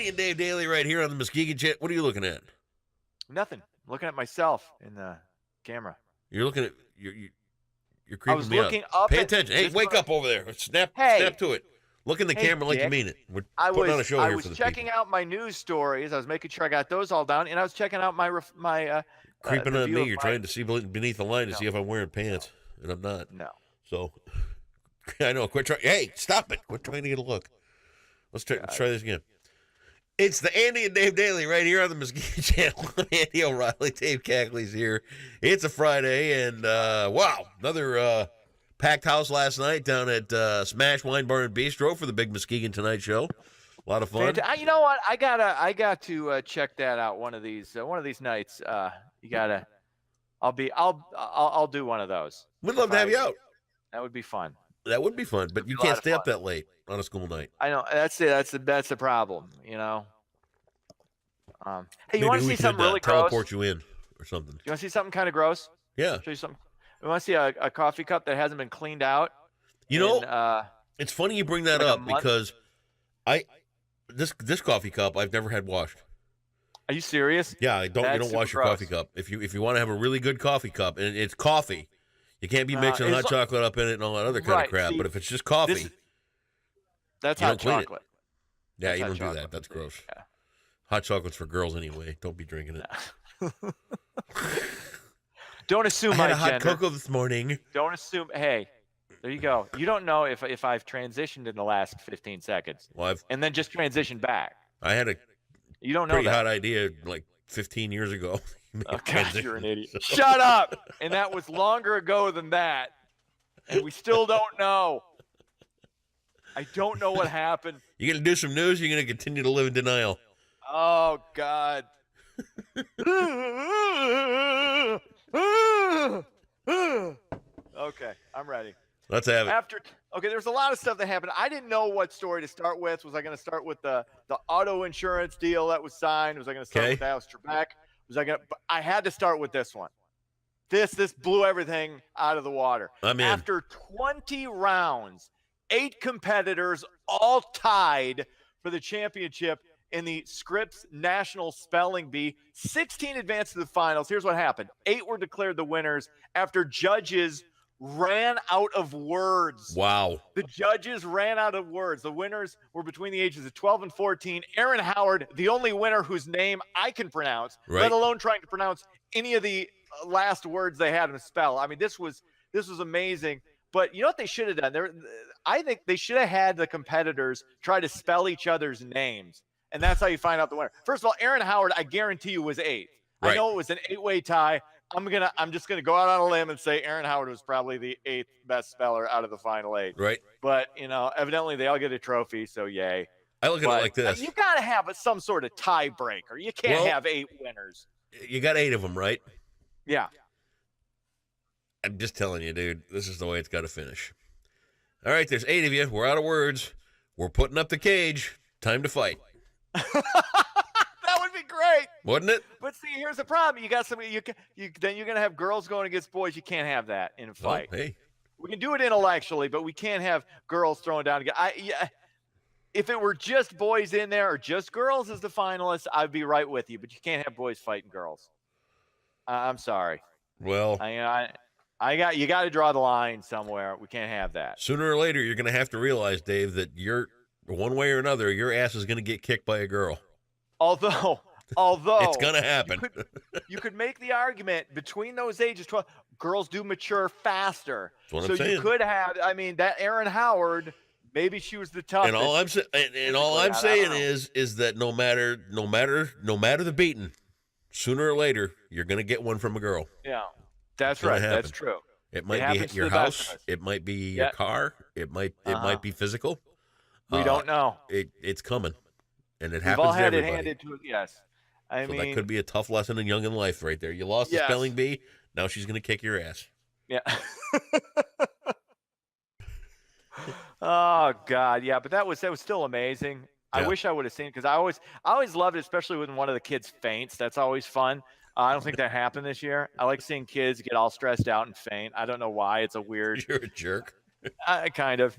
and Dave Daily right here on the Muskegon Chat. What are you looking at? Nothing. Looking at myself in the camera. You're looking at you're creeping I was me looking out. up. Pay attention. Hey, wake up over there. Snap to it. Look in the camera like you mean it. We're putting on a show here for the people. I was checking out my news stories. I was making sure I got those all down, and I was checking out my creeping on me. You're trying to see beneath the line to see if I'm wearing pants, and I'm not. No. So I know. Quit trying. Hey, stop it. Quit trying to get a look. Let's try this again. It's the Andy and Dave Daily right here on the Muskegon Channel. Andy O'Reilly, Dave Cackley's here. It's a Friday, and wow, another packed house last night down at Smash Wine Bar and Bistro for the big Muskegon Tonight Show. A lot of fun. You know what? I got to check that out one of these nights. You gotta. I'll do one of those. We'd love to have you out. That would be fun. That would be fun, but you can't stay up that late on a school night. I know that's it. That's the problem. You know. Hey, you want to see something really gross? Teleport you in or something. You want to see something kind of gross? Yeah. Show you something. You want to see a coffee cup that hasn't been cleaned out? You know, it's funny you bring that up because this coffee cup I've never had washed. Are you serious? Yeah, you don't wash your coffee cup. If you want to have a really good coffee cup, and it's coffee, you can't be mixing hot chocolate up in it and all that other kind of crap. But if it's just coffee, that's hot chocolate. Yeah, you don't do that. That's gross. Yeah. Hot chocolate's for girls anyway. Don't be drinking it. Don't assume I had a hot cocoa this morning. Don't assume. Hey, there you go. You don't know if I've transitioned in the last 15 seconds. Well, and then just transitioned back. I had a pretty hot idea like 15 years ago. Oh, God, you're an idiot. Shut up. And that was longer ago than that. And we still don't know. I don't know what happened. You're going to do some news, you're going to continue to live in denial. Oh, God. Okay, I'm ready. Let's have it. There's a lot of stuff that happened. I didn't know what story to start with. Was I going to start with the auto insurance deal that was signed? Was I going to start with Alex Trebek? I had to start with this one. This blew everything out of the water. I'm in. After 20 rounds, 8 competitors all tied for the championship in the Scripps National Spelling Bee. 16 advanced to the finals. Here's what happened. 8 were declared the winners after judges ran out of words. Wow. The judges ran out of words. The winners were between the ages of 12 and 14. Aaron Howard, the only winner whose name I can pronounce, let alone trying to pronounce any of the last words they had him spell. I mean, this was amazing. But you know what they should have done? I think they should have had the competitors try to spell each other's names. And that's how you find out the winner. First of all, Aaron Howard, I guarantee you, was 8th. Right. I know it was an 8-way tie. I'm just gonna go out on a limb and say Aaron Howard was probably the 8th best speller out of the final 8. Right. But evidently they all get a trophy, so yay. I look at it like this: you gotta have some sort of tiebreaker. You can't have 8 winners. You got 8 of them, right? Yeah. I'm just telling you, dude. This is the way it's got to finish. All right, there's 8 of you. We're out of words. We're putting up the cage. Time to fight. That would be great, wouldn't it? But see, here's the problem: you got somebody. Then you're gonna have girls going against boys. You can't have that in a fight. Oh, hey, we can do it intellectually, but we can't have girls throwing down. If it were just boys in there or just girls as the finalists, I'd be right with you. But you can't have boys fighting girls. I'm sorry. Well, you got to draw the line somewhere. We can't have that. Sooner or later, you're going to have to realize, Dave, that one way or another, your ass is going to get kicked by a girl. Although it's going to happen. You could make the argument between those ages, 12, girls do mature faster. That's what I'm saying. You could have, that Aaron Howard, maybe she was the toughest. And all I'm saying is that no matter the beating, sooner or later, you're going to get one from a girl. Yeah, that's right. Happen. That's true. It might be your house. It might be your car. It might be physical. We don't know. It's coming, and it We've happens all had to everybody. It handed to us. Yes. That could be a tough lesson in young in life right there. You lost the spelling bee. Now she's going to kick your ass. Yeah. Oh God, yeah, but that was still amazing. Yeah. I wish I would have seen because I always loved it, especially when one of the kids faints. That's always fun. I don't think that happened this year. I like seeing kids get all stressed out and faint. I don't know why. It's a weird. You're a jerk. Kind of.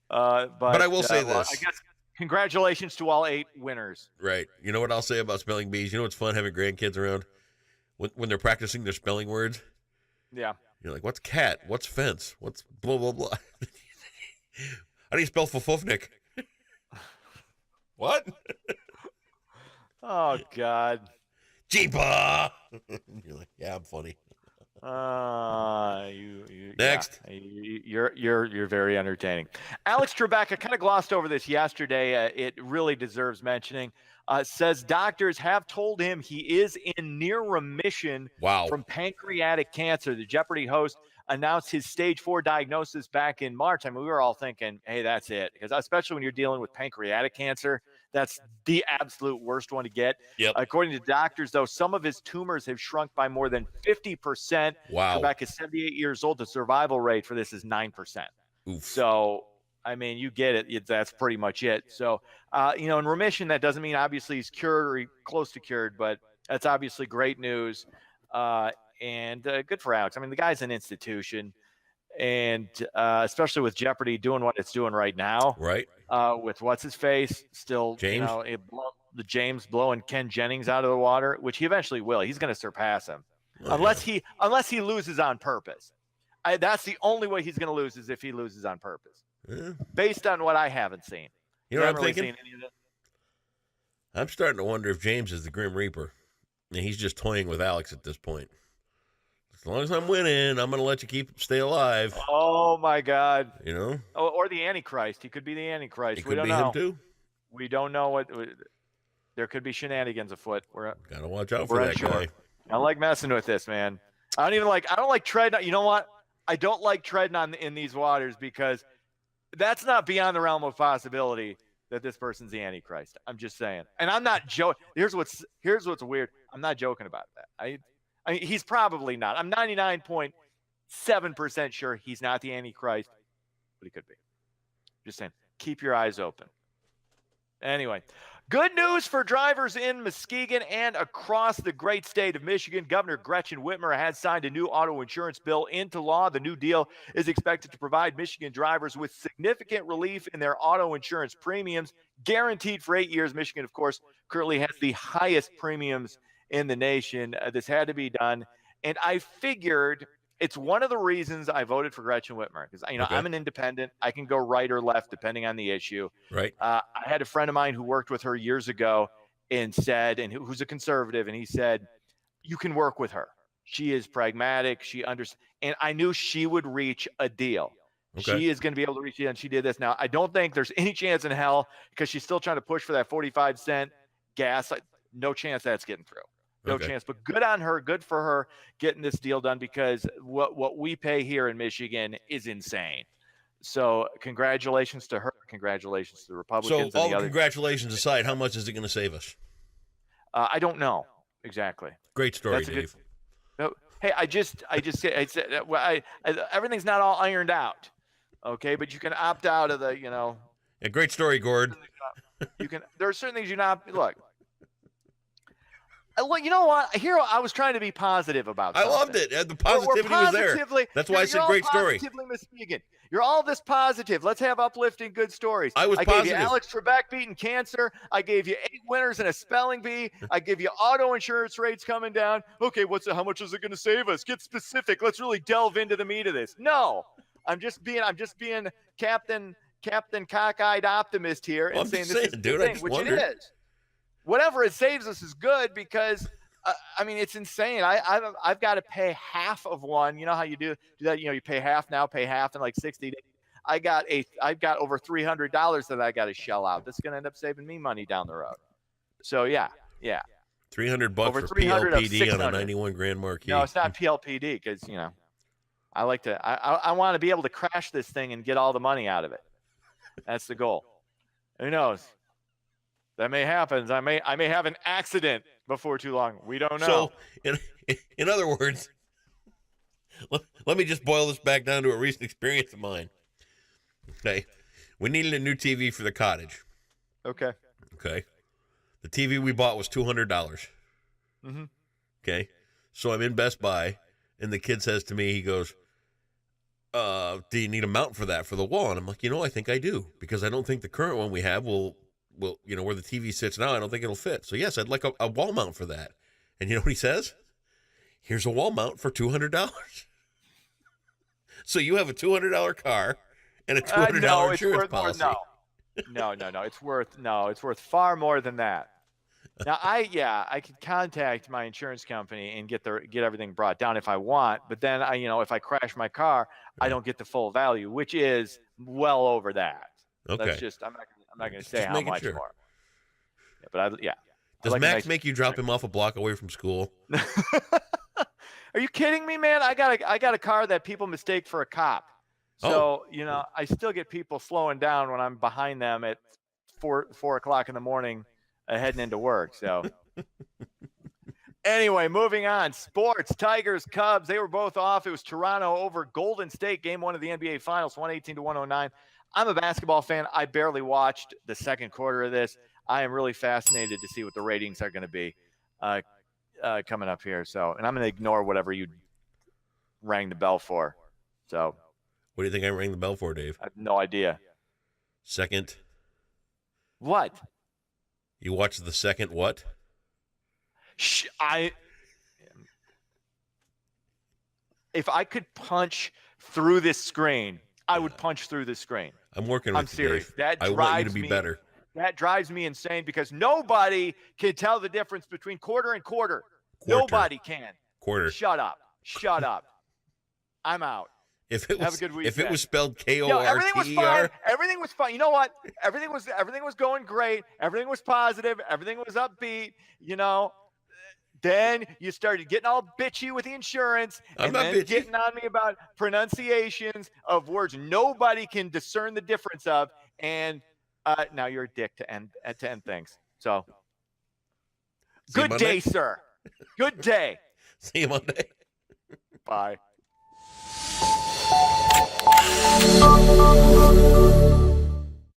But I will say this. I guess Congratulations to all 8 winners. Right. You know what I'll say about spelling bees? You know what's fun having grandkids around? When they're practicing their spelling words? Yeah. You're like, what's cat? What's fence? What's blah, blah, blah? How do you spell fufufnik? What? Oh, God. Jeepa! You're like, yeah, I'm funny. Next. Yeah, you're very entertaining. Alex Trebek, I kind of glossed over this yesterday. It really deserves mentioning. Says doctors have told him he is in near remission from pancreatic cancer. The Jeopardy host announced his stage 4 diagnosis back in March. I mean, we were all thinking, hey, that's it. Because especially when you're dealing with pancreatic cancer, that's the absolute worst one to get. Yep. According to doctors, though, some of his tumors have shrunk by more than 50%. Wow. Trebek is 78 years old. The survival rate for this is 9%. Oof. So, I mean, you get it. That's pretty much it. So, in remission, that doesn't mean obviously he's cured or close to cured, but that's obviously great news. And good for Alex. I mean, the guy's an institution, and especially with Jeopardy doing what it's doing right now. Right. With what's his face still, James? The James blowing Ken Jennings out of the water, which he eventually will. He's going to surpass him, unless he loses on purpose. That's the only way he's going to lose is if he loses on purpose. Yeah. Based on what I haven't seen. You know what I'm thinking? I'm starting to wonder if James is the Grim Reaper, and he's just toying with Alex at this point. As long as I'm winning, I'm going to let you stay alive. Oh, my God. You know? Or the Antichrist. He could be the Antichrist. It could be him, too. We don't know what. There could be shenanigans afoot. Got to watch out for that guy. I don't like messing with this, man. I don't like treading. You know what? I don't like treading in these waters because that's not beyond the realm of possibility that this person's the Antichrist. I'm just saying. And I'm not joking. Here's what's weird. I'm not joking about that. I mean, he's probably not. I'm 99.7% sure he's not the Antichrist, but he could be. Just saying. Keep your eyes open. Anyway, good news for drivers in Muskegon and across the great state of Michigan. Governor Gretchen Whitmer has signed a new auto insurance bill into law. The new deal is expected to provide Michigan drivers with significant relief in their auto insurance premiums, guaranteed for 8 years. Michigan, of course, currently has the highest premiums in the nation. This had to be done. And I figured it's one of the reasons I voted for Gretchen Whitmer because, I'm an independent. I can go right or left depending on the issue. Right. I had a friend of mine who worked with her years ago and who's a conservative, and he said, you can work with her. She is pragmatic. She understands. And I knew she would reach a deal. Okay. She is going to be able to reach it, and she did this. Now, I don't think there's any chance in hell because she's still trying to push for that 45-cent gas. No chance that's getting through. No chance, but good on her. Good for her getting this deal done because what we pay here in Michigan is insane. So congratulations to her. Congratulations to the Republicans. So all congratulations aside, how much is it going to save us? I don't know exactly. Great story, Dave. Hey, I said everything's not all ironed out. Okay, but you can opt out of the, A great story, Gord. There are certain things you look. You know what? Here, I was trying to be positive about something. I loved it. The positivity was there. That's why I said great story. You're all this positive. Let's have uplifting, good stories. I gave you Alex Trebek beating cancer. I gave you 8 winners and a spelling bee. I give you auto insurance rates coming down. Okay, how much is it going to save us? Get specific. Let's really delve into the meat of this. No, I'm just being Captain Cockeyed Optimist here and saying this is the thing, which it is. Whatever it saves us is good because, it's insane. I've got to pay half of one. You know how you do that? You pay half now, pay half in like 60 days. I've got over $300 that I got to shell out. This is going to end up saving me money down the road. So yeah. $300 for PLPD on a 91 Grand Marquis. No, it's not PLPD because I like to. I want to be able to crash this thing and get all the money out of it. That's the goal. Who knows? That may happen. I may have an accident before too long. We don't know. So, in other words, let me just boil this back down to a recent experience of mine. Okay, we needed a new TV for the cottage. Okay. The TV we bought was $200. Mm-hmm. Okay, so I'm in Best Buy, and the kid says to me, he goes, "Do you need a mount for that for the wall?" And I'm like, I think I do because I don't think the current one we have will well, where the TV sits now, I don't think it'll fit. So yes, I'd like a wall mount for that. And you know what he says? Here's a wall mount for $200. So you have a $200 car and a $200 insurance policy. No. It's worth far more than that. Now I could contact my insurance company and get everything brought down if I want, but then if I crash my car, I don't get the full value, which is well over that. Okay. That's just I'm not going to say how much more. Yeah, but Does Max make you drop him off a block away from school? Are you kidding me, man? I got a car that people mistake for a cop. So, I still get people slowing down when I'm behind them at 4 o'clock in the morning heading into work. So anyway, moving on. Sports, Tigers, Cubs, they were both off. It was Toronto over Golden State, game 1 of the NBA Finals, 118-109. I'm a basketball fan. I barely watched the second quarter of this. I am really fascinated to see what the ratings are going to be coming up here. So, and I'm going to ignore whatever you rang the bell for. So, what do you think I rang the bell for, Dave? I have no idea. Second. What? You watched the second what? If I could punch through this screen, I would punch through this screen. I'm working with you, serious. Dave. I want you to be better. That drives me insane because nobody can tell the difference between quarter and quarter. Nobody can. Quarter. Shut up. I'm out. Have a good weekend. If it was spelled KORTER. Everything was fine. Everything was fine. You know what? Everything was going great. Everything was positive. Everything was upbeat. Then you started getting all bitchy with the insurance and then getting on me about pronunciations of words nobody can discern the difference of. And now you're a dick to end things. So good day, sir. Good day. See you Monday. Bye.